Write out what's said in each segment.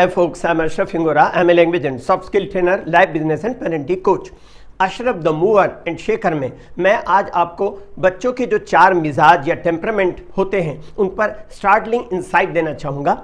Hi folks, I'm Ashraf Hingora. I'm a language and soft skill trainer, life business and parenting coach. Ashraf the mover and shaker में मैं आज आपको बच्चों के जो 4 मिजाज या टेम्परामेंट होते हैं उन पर स्टार्टलिंग इंसाइट देना चाहूँगा।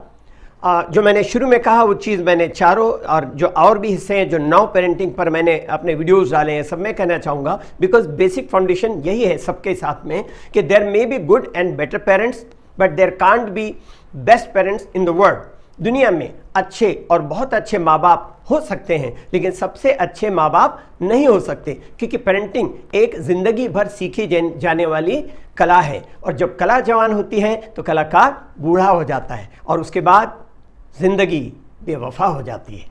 जो मैंने शुरू में कहा वो चीज़ मैंने चारों और जो और भी हिस्से हैं जो 9 पेरेंटिंग पर मैंने अपने वीडियोस डाले हैं सब में कहना चाहूँगा, बिकॉज बेसिक फाउंडेशन यही है सबके साथ में कि there may be good and better parents but there can't be best parents in the world. दुनिया में अच्छे और बहुत अच्छे माँ बाप हो सकते हैं लेकिन सबसे अच्छे माँ बाप नहीं हो सकते, क्योंकि पेरेंटिंग एक ज़िंदगी भर सीखी जाने वाली कला है और जब कला जवान होती है तो कलाकार बूढ़ा हो जाता है और उसके बाद ज़िंदगी बेवफा हो जाती है।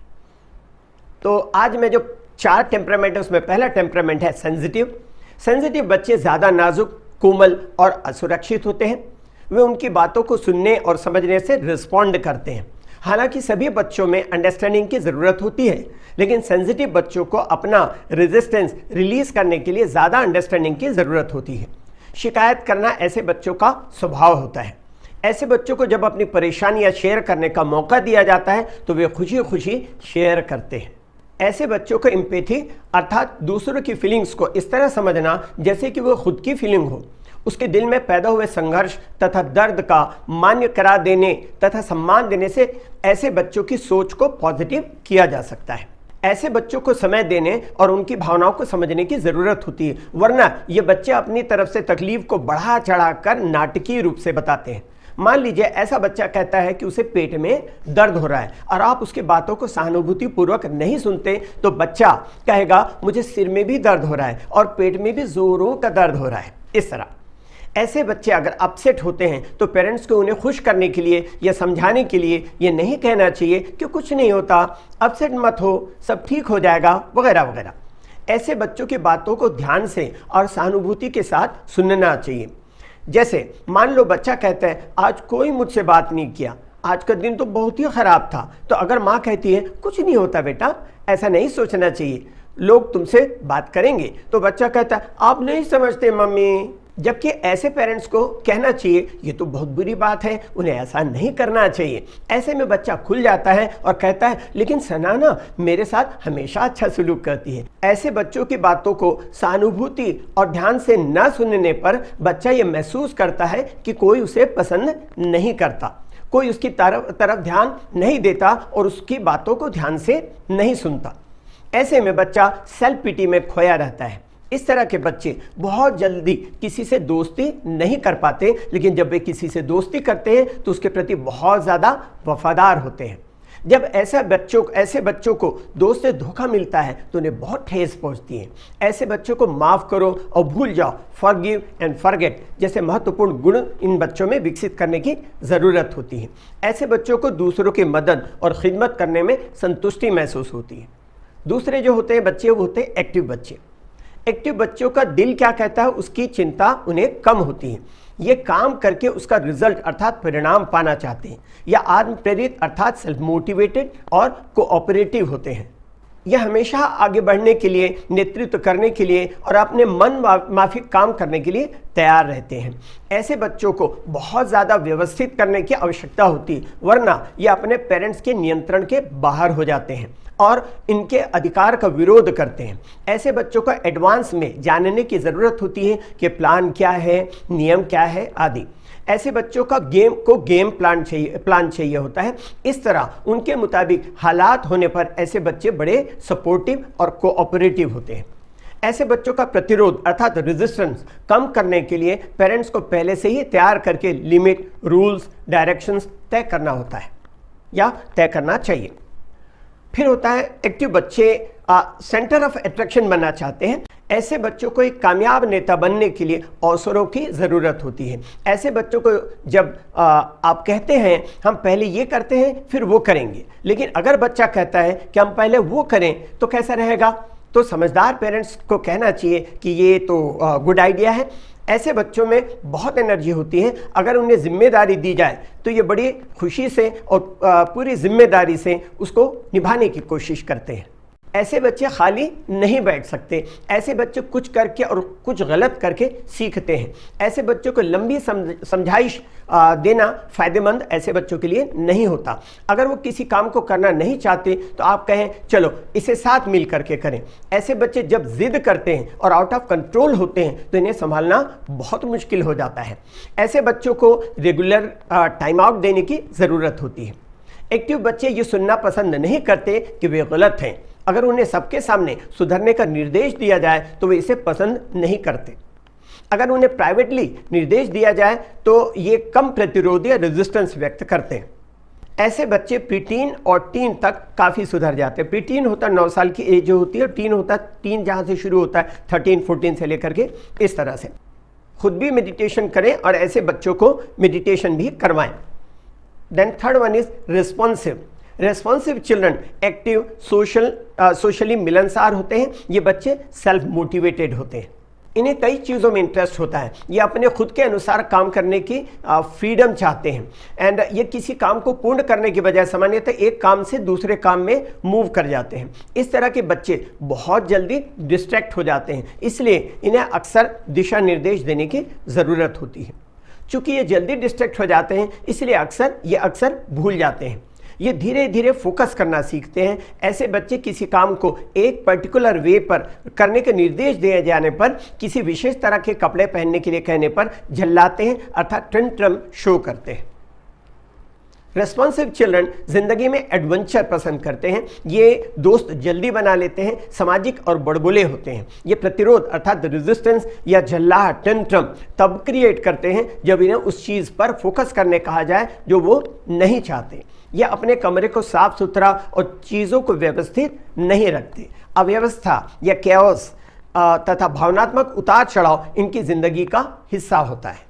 तो आज मैं जो 4 टेम्परामेंट है उसमें पहला टेम्परामेंट है सेंसिटिव। सेंसिटिव बच्चे ज़्यादा नाजुक, कोमल और असुरक्षित होते हैं। वे उनकी बातों को सुनने और समझने से रिस्पॉन्ड करते हैं। हालांकि सभी बच्चों में अंडरस्टैंडिंग की ज़रूरत होती है, लेकिन सेंसिटिव बच्चों को अपना रेजिस्टेंस रिलीज करने के लिए ज़्यादा अंडरस्टैंडिंग की ज़रूरत होती है। शिकायत करना ऐसे बच्चों का स्वभाव होता है। ऐसे बच्चों को जब अपनी परेशानियां शेयर करने का मौका दिया जाता है तो वे खुशी खुशी शेयर करते हैं। ऐसे बच्चों को एम्पैथी अर्थात दूसरों की फीलिंग्स को इस तरह समझना जैसे कि वो खुद की फीलिंग हो, उसके दिल में पैदा हुए संघर्ष तथा दर्द का मान्य करा देने तथा सम्मान देने से ऐसे बच्चों की सोच को पॉजिटिव किया जा सकता है। ऐसे बच्चों को समय देने और उनकी भावनाओं को समझने की ज़रूरत होती है, वरना ये बच्चे अपनी तरफ से तकलीफ को बढ़ा चढ़ा कर नाटकीय रूप से बताते हैं। मान लीजिए ऐसा बच्चा कहता है कि उसे पेट में दर्द हो रहा है और आप उसके बातों को सहानुभूति पूर्वक नहीं सुनते तो बच्चा कहेगा मुझे सिर में भी दर्द हो रहा है और पेट में भी जोरों का दर्द हो रहा है। इस तरह ऐसे बच्चे अगर अपसेट होते हैं तो पेरेंट्स को उन्हें खुश करने के लिए या समझाने के लिए ये नहीं कहना चाहिए कि कुछ नहीं होता, अपसेट मत हो, सब ठीक हो जाएगा वगैरह वगैरह। ऐसे बच्चों की बातों को ध्यान से और सहानुभूति के साथ सुनना चाहिए। जैसे मान लो बच्चा कहता है आज कोई मुझसे बात नहीं किया, आज का दिन तो बहुत ही ख़राब था, तो अगर माँ कहती है कुछ नहीं होता बेटा, ऐसा नहीं सोचना चाहिए, लोग तुमसे बात करेंगे, तो बच्चा कहता है आप नहीं समझते मम्मी। जबकि ऐसे पेरेंट्स को कहना चाहिए ये तो बहुत बुरी बात है, उन्हें ऐसा नहीं करना चाहिए। ऐसे में बच्चा खुल जाता है और कहता है लेकिन सनाना मेरे साथ हमेशा अच्छा सलूक करती है। ऐसे बच्चों की बातों को सहानुभूति और ध्यान से न सुनने पर बच्चा ये महसूस करता है कि कोई उसे पसंद नहीं करता, कोई उसकी तरफ ध्यान नहीं देता और उसकी बातों को ध्यान से नहीं सुनता। ऐसे में बच्चा सेल्फ पिटी में खोया रहता है। इस तरह के बच्चे बहुत जल्दी किसी से दोस्ती नहीं कर पाते, लेकिन जब वे किसी से दोस्ती करते हैं तो उसके प्रति बहुत ज़्यादा वफादार होते हैं। जब ऐसे बच्चों को दोस्त से धोखा मिलता है तो उन्हें बहुत ठेस पहुंचती है। ऐसे बच्चों को माफ़ करो और भूल जाओ, फॉरगिव एंड फॉरगेट जैसे महत्वपूर्ण गुण इन बच्चों में विकसित करने की ज़रूरत होती है। ऐसे बच्चों को दूसरों की मदद और खिदमत करने में संतुष्टि महसूस होती है। दूसरे जो होते हैं बच्चे वो होते हैं एक्टिव बच्चे। एक्टिव बच्चों का दिल क्या कहता है उसकी चिंता उन्हें कम होती है। ये काम करके उसका रिजल्ट अर्थात परिणाम पाना चाहते हैं या आत्म प्रेरित अर्थात सेल्फ मोटिवेटेड और कोऑपरेटिव होते हैं। यह हमेशा आगे बढ़ने के लिए, नेतृत्व करने के लिए और अपने मन माफिक काम करने के लिए तैयार रहते हैं। ऐसे बच्चों को बहुत ज़्यादा व्यवस्थित करने की आवश्यकता होती है, वरना ये अपने पेरेंट्स के नियंत्रण के बाहर हो जाते हैं और इनके अधिकार का विरोध करते हैं। ऐसे बच्चों को एडवांस में जानने की ज़रूरत होती है कि प्लान क्या है, नियम क्या है आदि। ऐसे बच्चों का गेम प्लान चाहिए होता है। इस तरह उनके मुताबिक हालात होने पर ऐसे बच्चे बड़े सपोर्टिव और कोऑपरेटिव होते हैं। ऐसे बच्चों का प्रतिरोध अर्थात रेजिस्टेंस कम करने के लिए पेरेंट्स को पहले से ही तैयार करके लिमिट, रूल्स, डायरेक्शंस तय करना होता है या तय करना चाहिए। फिर होता है एक्टिव बच्चे सेंटर ऑफ अट्रैक्शन बनना चाहते हैं। ऐसे बच्चों को एक कामयाब नेता बनने के लिए अवसरों की ज़रूरत होती है। ऐसे बच्चों को जब आप कहते हैं हम पहले ये करते हैं फिर वो करेंगे, लेकिन अगर बच्चा कहता है कि हम पहले वो करें तो कैसा रहेगा, तो समझदार पेरेंट्स को कहना चाहिए कि ये तो गुड आइडिया है। ऐसे बच्चों में बहुत एनर्जी होती है, अगर उन्हें जिम्मेदारी दी जाए तो ये बड़ी खुशी से और पूरी जिम्मेदारी से उसको निभाने की कोशिश करते हैं। ऐसे बच्चे खाली नहीं बैठ सकते। ऐसे बच्चे कुछ करके और कुछ गलत करके सीखते हैं। ऐसे बच्चों को लंबी समझाइश देना फायदेमंद ऐसे बच्चों के लिए नहीं होता। अगर वो किसी काम को करना नहीं चाहते तो आप कहें चलो इसे साथ मिल करके करें। ऐसे बच्चे जब जिद करते हैं और आउट ऑफ कंट्रोल होते हैं तो इन्हें संभालना बहुत मुश्किल हो जाता है। ऐसे बच्चों को रेगुलर टाइम आउट देने की ज़रूरत होती है। एक्टिव बच्चे ये सुनना पसंद नहीं करते कि वे गलत हैं। अगर उन्हें सबके सामने सुधरने का निर्देश दिया जाए तो वे इसे पसंद नहीं करते। अगर उन्हें प्राइवेटली निर्देश दिया जाए तो ये कम प्रतिरोध या रेजिस्टेंस व्यक्त करते हैं। ऐसे बच्चे प्रीटीन और टीन तक काफ़ी सुधर जाते हैं। प्रीटीन होता है 9 साल की एज जो होती है, और टीन होता है टीन जहाँ से शुरू होता है 13-14 से लेकर के इस तरह से। खुद भी मेडिटेशन करें और ऐसे बच्चों को मेडिटेशन भी करवाएं। Then third one is responsive. Responsive children active, socially मिलनसार होते हैं। ये बच्चे सेल्फ मोटिवेटेड होते हैं। इन्हें कई चीज़ों में इंटरेस्ट होता है। ये अपने खुद के अनुसार काम करने की फ्रीडम चाहते हैं एंड ये किसी काम को पूर्ण करने के बजाय सामान्यतः एक काम से दूसरे काम में मूव कर जाते हैं। इस तरह के बच्चे बहुत जल्दी डिस्ट्रैक्ट हो जाते हैं, इसलिए इन्हें अक्सर दिशा निर्देश देने की ज़रूरत होती है। चूँकि ये जल्दी डिस्ट्रैक्ट हो जाते हैं इसलिए अक्सर भूल जाते हैं। ये धीरे धीरे फोकस करना सीखते हैं। ऐसे बच्चे किसी काम को एक पर्टिकुलर वे पर करने के निर्देश दिए जाने पर, किसी विशेष तरह के कपड़े पहनने के लिए कहने पर झल्लाते हैं अर्थात टेंट्रम शो करते हैं। रेस्पॉन्सिव चिल्ड्रन जिंदगी में एडवेंचर पसंद करते हैं। ये दोस्त जल्दी बना लेते हैं, सामाजिक और बड़बोले होते हैं। ये प्रतिरोध अर्थात रेजिस्टेंस या झल्लाहट टेंट्रम तब क्रिएट करते हैं जब इन्हें उस चीज़ पर फोकस करने कहा जाए जो वो नहीं चाहते। ये अपने कमरे को साफ सुथरा और चीज़ों को व्यवस्थित नहीं रखते। अव्यवस्था या कैओस तथा भावनात्मक उतार चढ़ाव इनकी जिंदगी का हिस्सा होता है।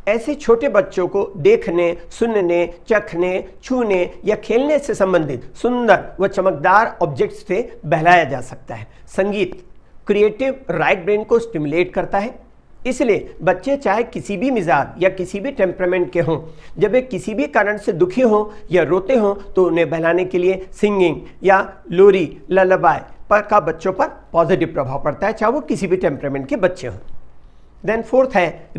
ऐसे छोटे बच्चों को देखने, सुनने, चखने, छूने या खेलने से संबंधित सुंदर व चमकदार ऑब्जेक्ट्स से बहलाया जा सकता है। संगीत क्रिएटिव राइट ब्रेन को स्टिमुलेट करता है, इसलिए बच्चे चाहे किसी भी मिजाज या किसी भी टेम्परामेंट के हों, जब वे किसी भी कारण से दुखी हों या रोते हों तो उन्हें बहलाने के लिए सिंगिंग या लोरी ललबाय पर का बच्चों पर पॉजिटिव प्रभाव पड़ता है, चाहे वो किसी भी टेम्परामेंट के बच्चे हों। देन फोर्थ है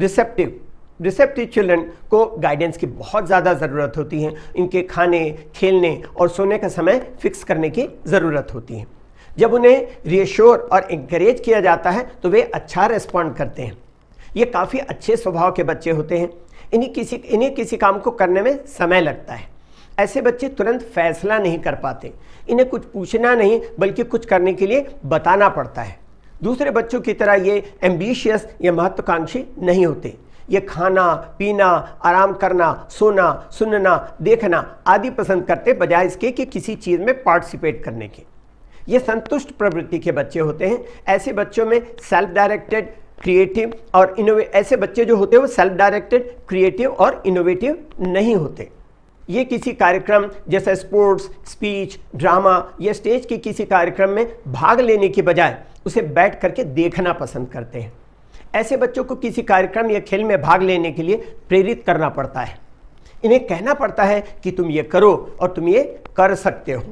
रिसेप्टिव चिल्ड्रन को गाइडेंस की बहुत ज़्यादा ज़रूरत होती है। इनके खाने, खेलने और सोने का समय फिक्स करने की ज़रूरत होती है। जब उन्हें रिएश्योर और इंकरेज किया जाता है तो वे अच्छा रिस्पॉन्ड करते हैं। ये काफ़ी अच्छे स्वभाव के बच्चे होते हैं। इन्हें किसी काम को करने में समय लगता है। ऐसे बच्चे तुरंत फैसला नहीं कर पाते। इन्हें कुछ पूछना नहीं बल्कि कुछ करने के लिए बताना पड़ता है। दूसरे बच्चों की तरह ये एम्बिशियस या महत्वाकांक्षी नहीं होते। ये खाना, पीना, आराम करना, सोना, सुनना, देखना आदि पसंद करते बजाय इसके कि किसी चीज़ में पार्टिसिपेट करने के। ये संतुष्ट प्रवृत्ति के बच्चे होते हैं। ऐसे बच्चों में सेल्फ डायरेक्टेड, क्रिएटिव और ऐसे बच्चे जो होते हैं वो सेल्फ डायरेक्टेड, क्रिएटिव और इनोवेटिव नहीं होते। ये किसी कार्यक्रम जैसे स्पोर्ट्स, स्पीच, ड्रामा या स्टेज के किसी कार्यक्रम में भाग लेने के बजाय उसे बैठ करके देखना पसंद करते हैं। ऐसे बच्चों को किसी कार्यक्रम या खेल में भाग लेने के लिए प्रेरित करना पड़ता है। इन्हें कहना पड़ता है कि तुम ये करो और तुम ये कर सकते हो।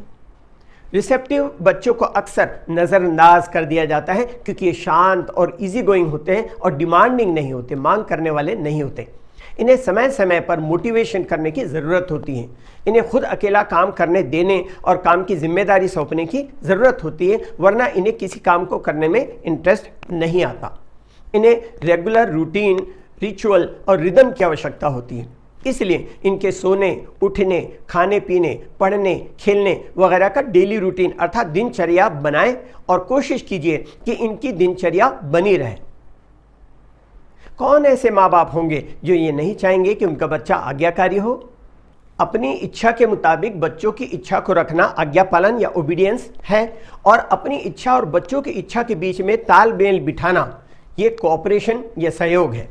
रिसेप्टिव बच्चों को अक्सर नज़रअंदाज कर दिया जाता है क्योंकि ये शांत और इजी गोइंग होते हैं और डिमांडिंग नहीं होते, मांग करने वाले नहीं होते। इन्हें समय समय पर मोटिवेशन करने की ज़रूरत होती है। इन्हें खुद अकेला काम करने देने और काम की जिम्मेदारी सौंपने की ज़रूरत होती है, वरना इन्हें किसी काम को करने में इंटरेस्ट नहीं आता। इन्हें रेगुलर रूटीन, रिचुअल और रिदम की आवश्यकता होती है। इसलिए इनके सोने, उठने, खाने पीने, पढ़ने, खेलने वगैरह का डेली रूटीन अर्थात दिनचर्या बनाएं और कोशिश कीजिए कि इनकी दिनचर्या बनी रहे। कौन ऐसे माँ बाप होंगे जो ये नहीं चाहेंगे कि उनका बच्चा आज्ञाकारी हो? अपनी इच्छा के मुताबिक बच्चों की इच्छा को रखना आज्ञा पालन या ओबीडियंस है, और अपनी इच्छा और बच्चों की इच्छा के बीच में तालमेल बिठाना ये कोऑपरेशन या सहयोग है।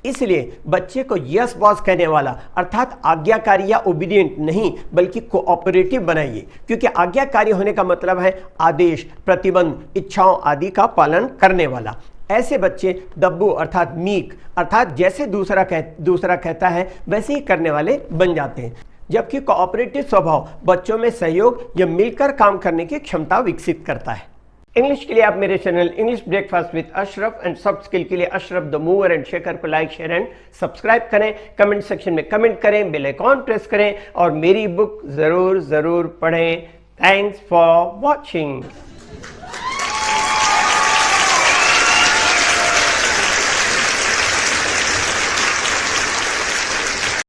इसलिए बच्चे को यस बॉस कहने वाला अर्थात आज्ञाकारी या ओबीडियंट नहीं बल्कि कोऑपरेटिव बनाइए, क्योंकि आज्ञाकारी होने का मतलब है आदेश, प्रतिबंध, इच्छाओं आदि का पालन करने वाला। ऐसे बच्चे दब्बू अर्थात मीक अर्थात जैसे दूसरा कहता है वैसे ही करने वाले बन जाते हैं। जबकि कोऑपरेटिव स्वभाव बच्चों में सहयोग या मिलकर काम करने की क्षमता विकसित करता है। इंग्लिश के लिए आप मेरे channel English breakfast with Ashraf and soft skill के लिए Ashraf the mover and shaker को लाइक, शेयर एंड सब्सक्राइब करें। कमेंट सेक्शन में कमेंट करें, बेल आइकॉन प्रेस करें और मेरी बुक जरूर पढ़ें। Thanks for watching.